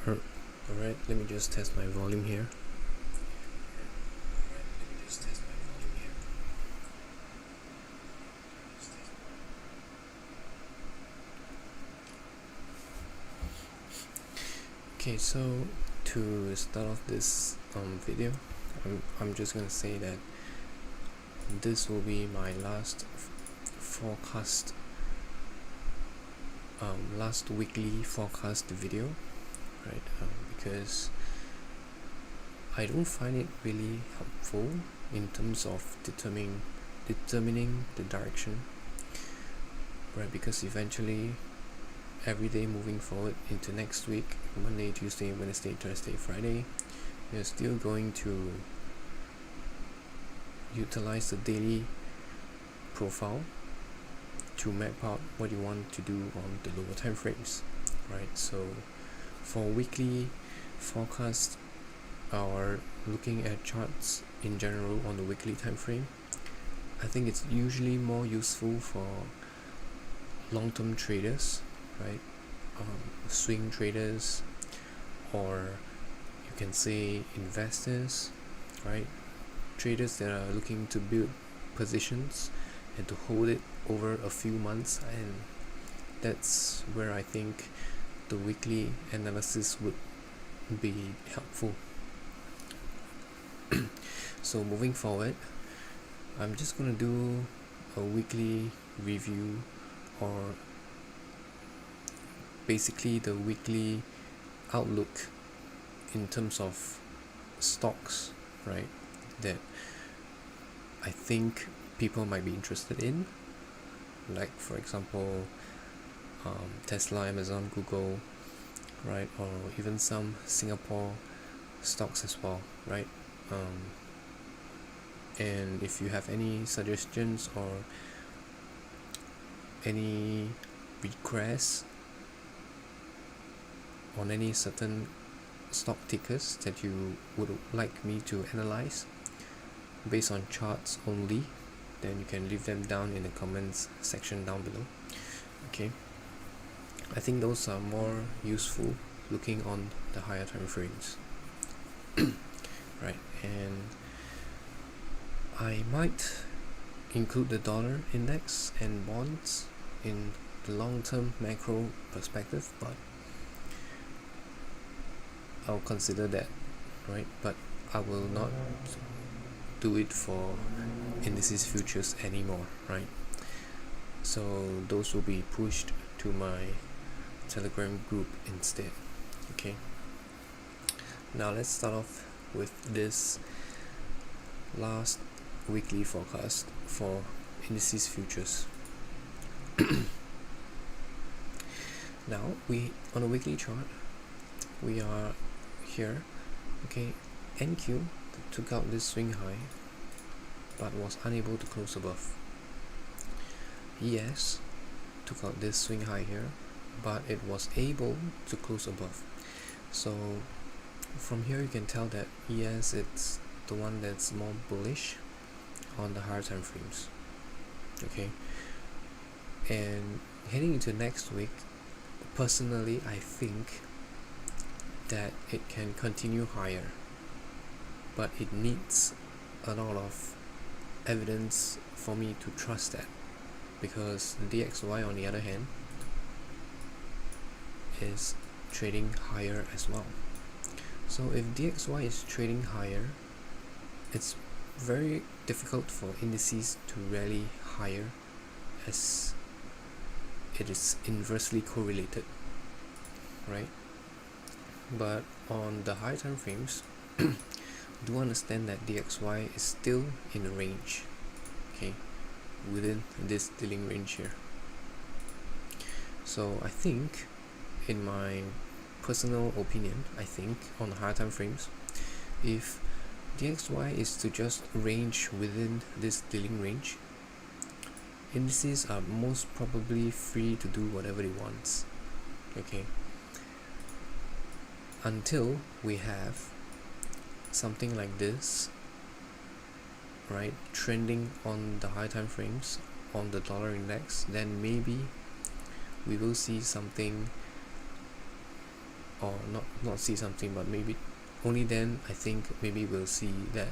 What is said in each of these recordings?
Alright, let me just test my volume here. Okay, so to start off this video, I'm just gonna say that this will be my last forecast, last weekly forecast video, right? Because I don't find it really helpful in terms of determining the direction, right? Because eventually, every day moving forward into next week, Monday, Tuesday, Wednesday, Thursday, Friday, you're still going to utilize the daily profile to map out what you want to do on the lower time frames, right? So for weekly forecast, or looking at charts in general on the weekly time frame, I think it's usually more useful for long-term traders, right? Swing traders, or you can say investors, right? Traders that are looking to build positions and to hold it over a few months, and that's where I think the weekly analysis would be helpful. So moving forward, I'm just gonna do a weekly review, or basically the weekly outlook in terms of stocks, right, that I think people might be interested in, like for example Tesla, Amazon, Google, right, or even some Singapore stocks as well, right? And if you have any suggestions or any requests on any certain stock tickers that you would like me to analyze based on charts only, then you can leave them down in the comments section down below. Okay, I think those are more useful looking on the higher time frames. Right, and I might include the dollar index and bonds in the long-term macro perspective, but I'll consider that, right? But I will not do it for indices futures anymore, right? So those will be pushed to my Telegram group instead. Okay, now let's start off with this last weekly forecast for indices futures. Now we, on a weekly chart, we are here. Okay, NQ took out this swing high but was unable to close above. ES took out this swing high here, but it was able to close above. So from here you can tell that ES, it's the one that's more bullish on the higher time frames. Okay, and heading into next week, personally I think that it can continue higher, but it needs a lot of evidence for me to trust that, because DXY on the other hand is trading higher as well. So if DXY is trading higher, it's very difficult for indices to rally higher, as it is inversely correlated, right? But on the high time frames, do understand that DXY is still in a range, okay, within this dealing range here. So I think, in my personal opinion, I think on the higher time frames, if DXY is to just range within this dealing range, indices are most probably free to do whatever they want, okay, until we have something like this, right, trending on the high time frames on the dollar index. Then maybe we will see something or not see something, but maybe only then I think maybe we'll see that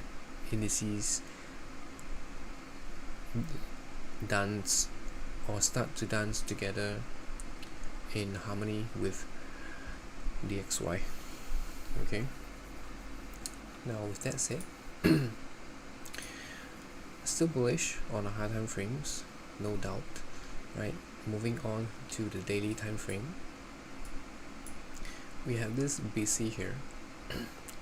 indices dance or start to dance together in harmony with the XY. Okay, now with that said, still bullish on the high time frames, no doubt, right? Moving on to the daily time frame, we have this BC here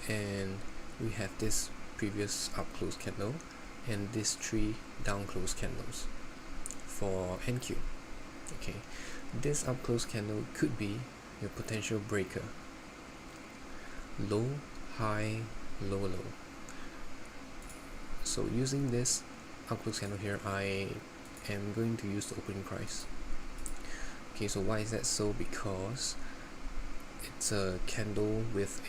and we have this previous up close candle and these three down close candles for NQ. Okay, this up close candle could be your potential breaker. Low, high, low, low. So using this up close candle here, I am going to use the opening price. Okay, so why is that so? Because it's a candle with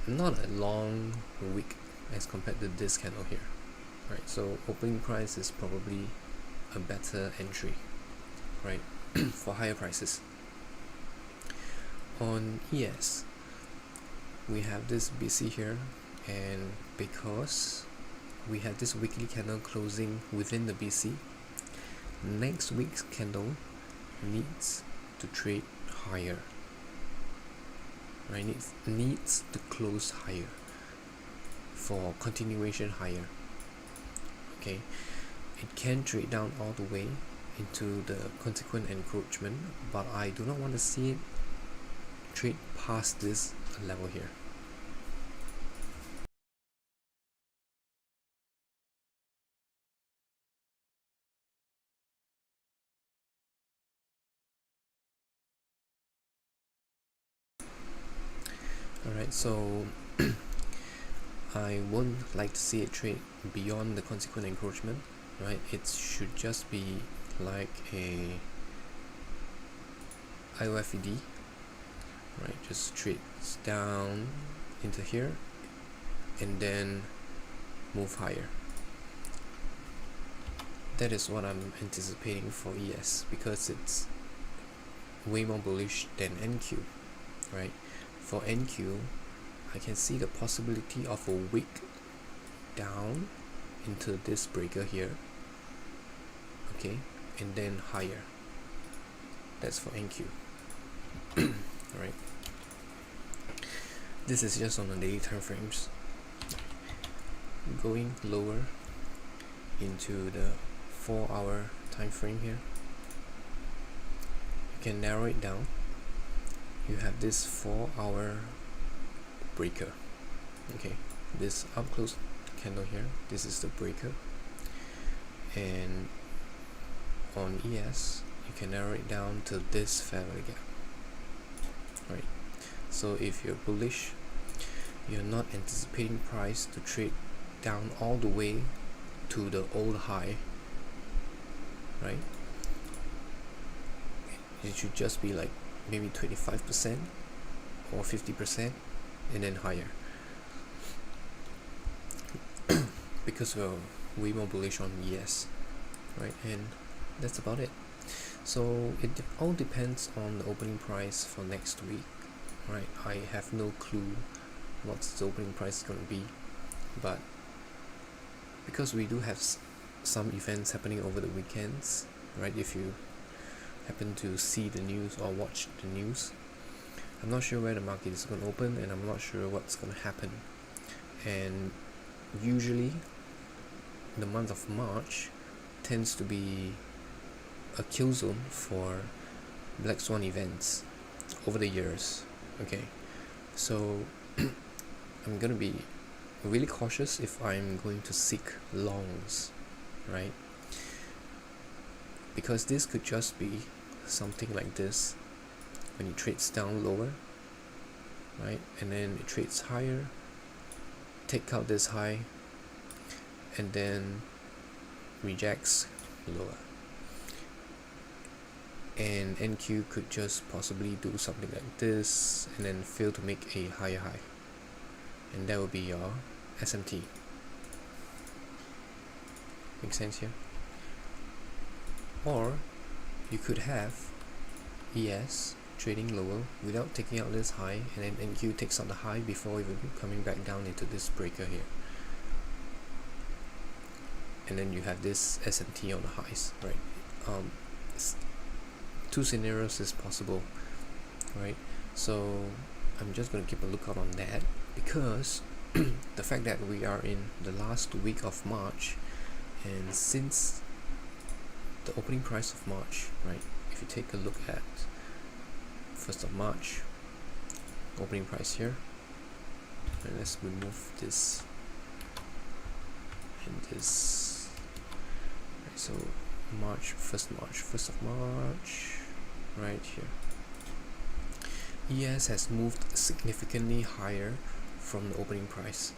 not a long wick as compared to this candle here, right? So opening price is probably a better entry, right? For higher prices. On ES, we have this BC here, and because we have this weekly candle closing within the BC, next week's candle needs to trade higher, right? Needs to close higher for continuation higher. Okay, it can trade down all the way into the consequent encroachment, but I do not want to see it trade past this level here. Alright, so I won't like to see it trade beyond the consequent encroachment, right? It should just be like a IOFED, right? Just trades down into here and then move higher. That is what I'm anticipating for ES, because it's way more bullish than NQ, right? For NQ, I can see the possibility of a wick down into this breaker here, okay, and then higher. That's for NQ. Alright, this is just on the daily time frames. Going lower into the 4-hour time frame here, you can narrow it down. You have this 4-hour breaker. Okay, this up close candle here, this is the breaker, and on ES you can narrow it down to this fair value gap, right? So if you're bullish, you're not anticipating price to trade down all the way to the old high, right? It should just be like maybe 25% or 50% and then higher, because we're way more bullish on ES, right? And that's about it. So it all depends on the opening price for next week, right? I have no clue what the opening price is going to be, but because we do have some events happening over the weekends, right? If you happen to see the news or watch the news, I'm not sure where the market is going to open, and I'm not sure what's going to happen. And usually the month of March tends to be a kill zone for black swan events over the years. Okay, so I'm gonna be really cautious if I'm going to seek longs, right? Because this could just be something like this when it trades down lower, right? And then it trades higher, take out this high, and then rejects lower. And NQ could just possibly do something like this and then fail to make a higher high, and that will be your SMT. Make sense here? Or you could have ES trading lower without taking out this high, and then NQ takes out the high before even coming back down into this breaker here. And then you have this SMT on the highs, right? Two scenarios is possible, right? So I'm just going to keep a lookout on that, because the fact that we are in the last week of March, and since the opening price of March, right, if you take a look at 1st of March opening price here, and let's remove this and this, right, so first of March right here, ES has moved significantly higher from the opening price,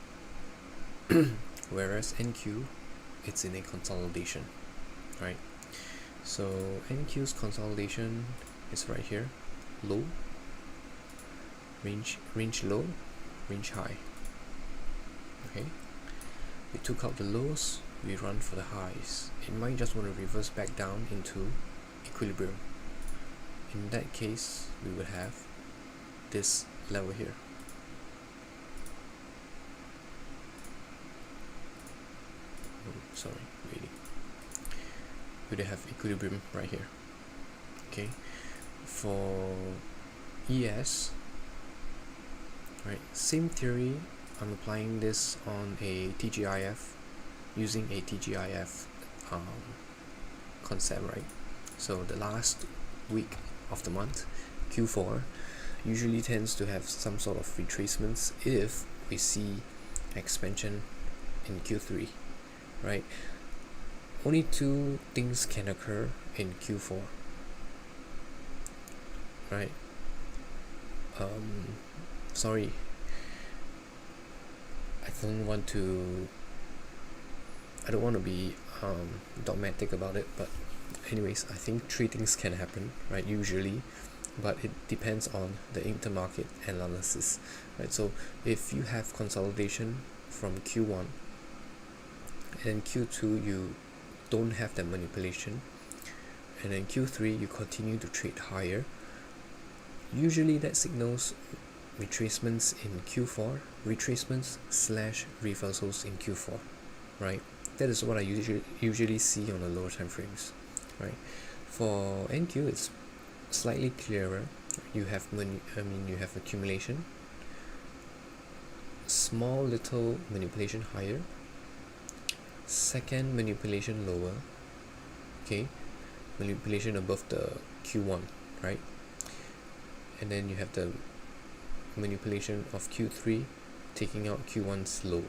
whereas NQ, it's in a consolidation, right? So NQ's consolidation is right here, low, range low, range high. Okay, we took out the lows, we run for the highs. It might just want to reverse back down into equilibrium. In that case, we would have this level here. Sorry, really. We would have equilibrium right here. Okay, for ES, right, same theory. I'm applying this on a TGIF, using a TGIF concept, right? So the last week of the month, Q4, usually tends to have some sort of retracements if we see expansion in Q3, right? Only two things can occur in Q4, right? Sorry, I don't want to be dogmatic about it, but anyways, I think three things can happen, right, usually, but it depends on the intermarket analysis, right? So if you have consolidation from Q1 and Q2 you don't have that manipulation, and then Q3 you continue to trade higher, usually that signals retracements in Q4, retracements / reversals in Q4, right? That is what I usually see on the lower time frames, right? For NQ, it's slightly clearer. You have you have accumulation, small little manipulation higher, second manipulation lower, okay, manipulation above the Q1, right? And then you have the manipulation of Q3 taking out Q1's low,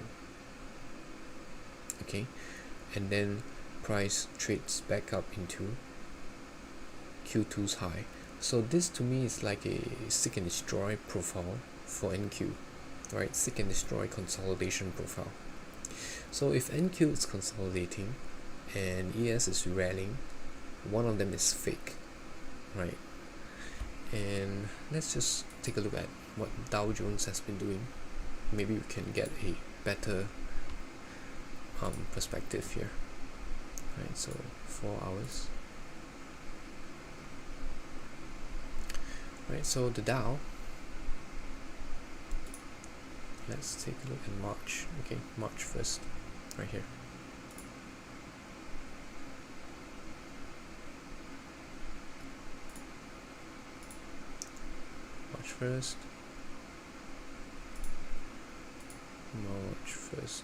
okay, and then price trades back up into Q2's high. So this to me is like a seek and destroy profile for NQ, right? Seek and destroy consolidation profile. So if NQ is consolidating and ES is rallying, one of them is fake, right? And let's just take a look at what Dow Jones has been doing. Maybe we can get a better perspective here, right? So 4 hours, right? So the Dow, let's take a look at March. Okay, March 1st, right here. March 1st, March 1st.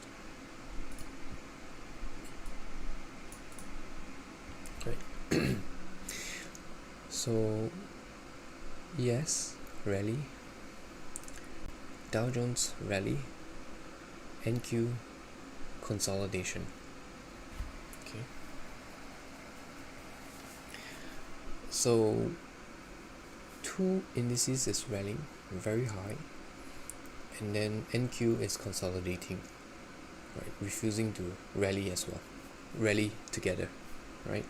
Right. So yes, rally, Dow Jones rally, NQ consolidation. Okay. So two indices is rallying very high, and then NQ is consolidating, right, refusing to rally as well, rally together, right?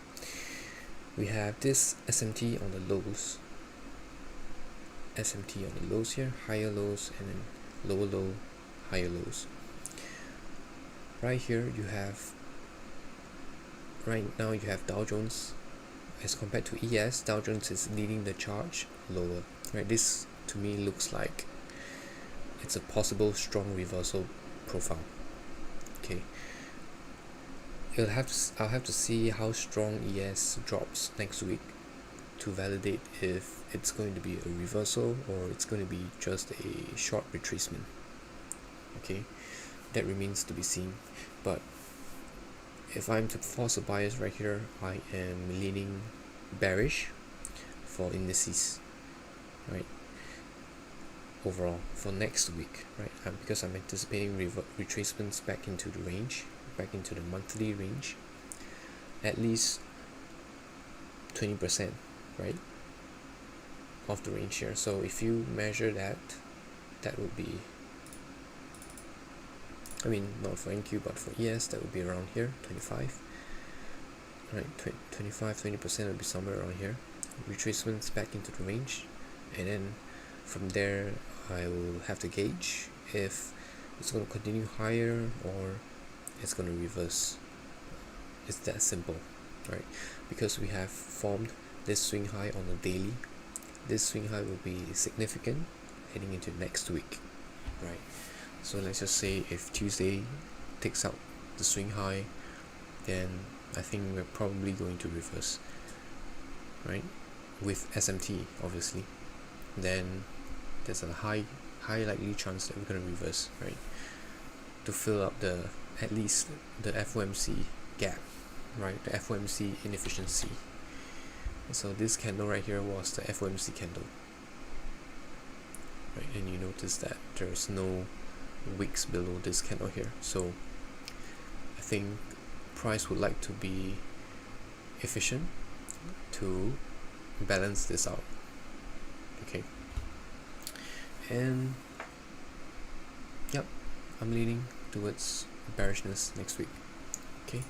We have this SMT on the lows, SMT on the lows here, higher lows, and then lower low, higher lows. Right here you have, right now you have Dow Jones as compared to ES, Dow Jones is leading the charge lower, right? This to me looks like it's a possible strong reversal profile. Okay, I'll have to see how strong ES drops next week to validate if it's going to be a reversal or it's going to be just a short retracement. Okay, that remains to be seen. But if I'm to force a bias right here, I am leaning bearish for indices, right? Overall for next week, right? Because I'm anticipating retracements back into the range, back into the monthly range, at least 20%, right, of the range here. So if you measure that, that would be, I mean, not for NQ but for ES, that would be around here, 25, right? 20% would be somewhere around here. Retracements back into the range, and then from there I will have to gauge if it's going to continue higher or it's going to reverse. It's that simple, right? Because we have formed this swing high on the daily. This swing high will be significant heading into next week, right? So let's just say if Tuesday takes out the swing high, then I think we're probably going to reverse, right? With SMT obviously, then there's a high likely chance that we're going to reverse, right, to fill up the at least the FOMC gap, right, the FOMC inefficiency. So this candle right here was the FOMC candle, right, and you notice that there's no wicks below this candle here. So I think price would like to be efficient to balance this out. Okay, and yep, I'm leaning towards bearishness next week. Okay,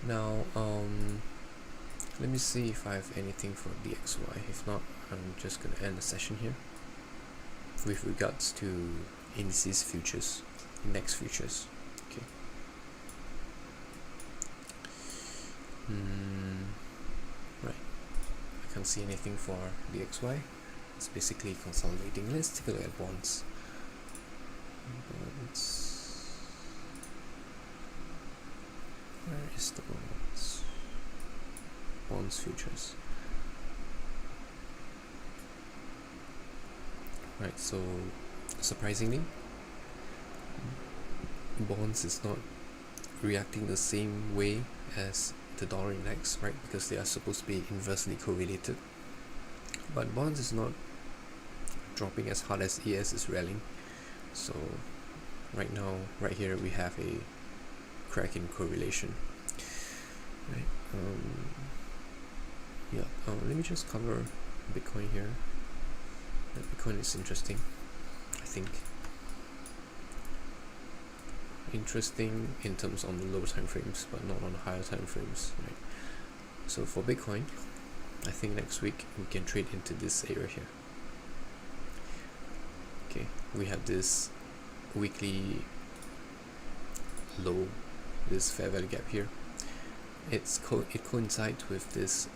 now let me see if I have anything for DXY. If not, I'm just gonna end the session here with regards to indices futures, index futures. Okay. Right, I can't see anything for DXY. It's basically consolidating. Let's take a look at bonds. Where is the bonds? Bonds futures. Right, so surprisingly, bonds is not reacting the same way as the dollar index, right? Because they are supposed to be inversely correlated. But bonds is not dropping as hard as ES is rallying. So right now, right here, we have a crack in correlation. Right. Yeah. Let me just cover Bitcoin here. Bitcoin is interesting. I think interesting in terms on the lower time frames, but not on the higher time frames. Right. So for Bitcoin, I think next week we can trade into this area here. Okay, we have this weekly low, this fair value gap here. It coincides with this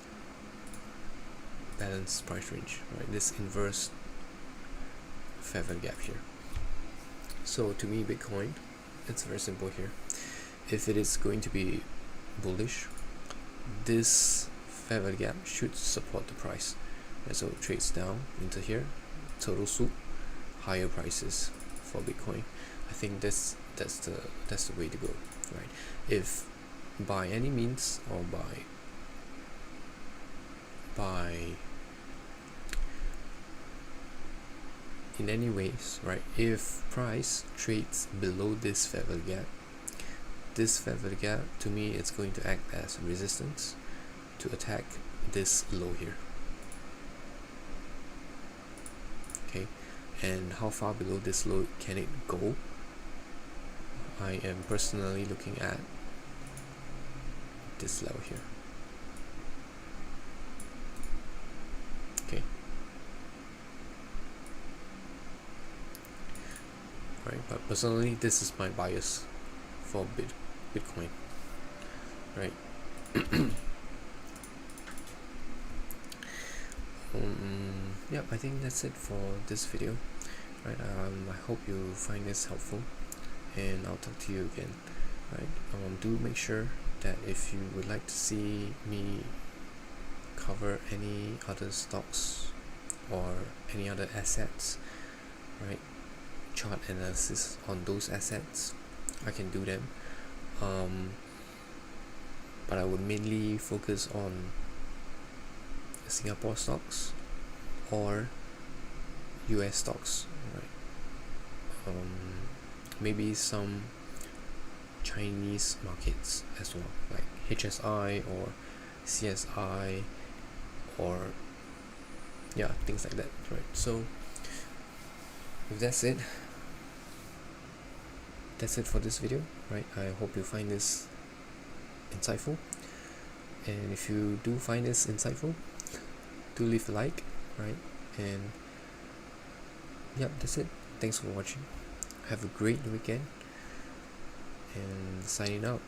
balanced price range, right? This inverse fair value gap here. So to me, Bitcoin, it's very simple here. If it is going to be bullish, this fair value gap should support the price, and so it trades down into here, total soup, higher prices for Bitcoin. I think that's the way to go, right? If by any means or by in any ways, right, if price trades below this fair value gap, this fair value gap, to me, it's going to act as resistance to attack this low here. Okay, and how far below this low can it go? I am personally looking at this level here. Okay, right, but personally this is my bias for Bitcoin, right? yeah, I think that's it for this video, right? I hope you find this helpful, and I'll talk to you again, right? Do make sure that if you would like to see me cover any other stocks or any other assets, right, chart analysis on those assets, I can do them, but I would mainly focus on Singapore stocks or US stocks, right? Maybe some Chinese markets as well, like HSI or CSI, or yeah, things like that, right? So if that's it for this video, right? I hope you find this insightful, and if you do find this insightful, do leave a like, right? And yeah, that's it. Thanks for watching. Have a great weekend, and signing out.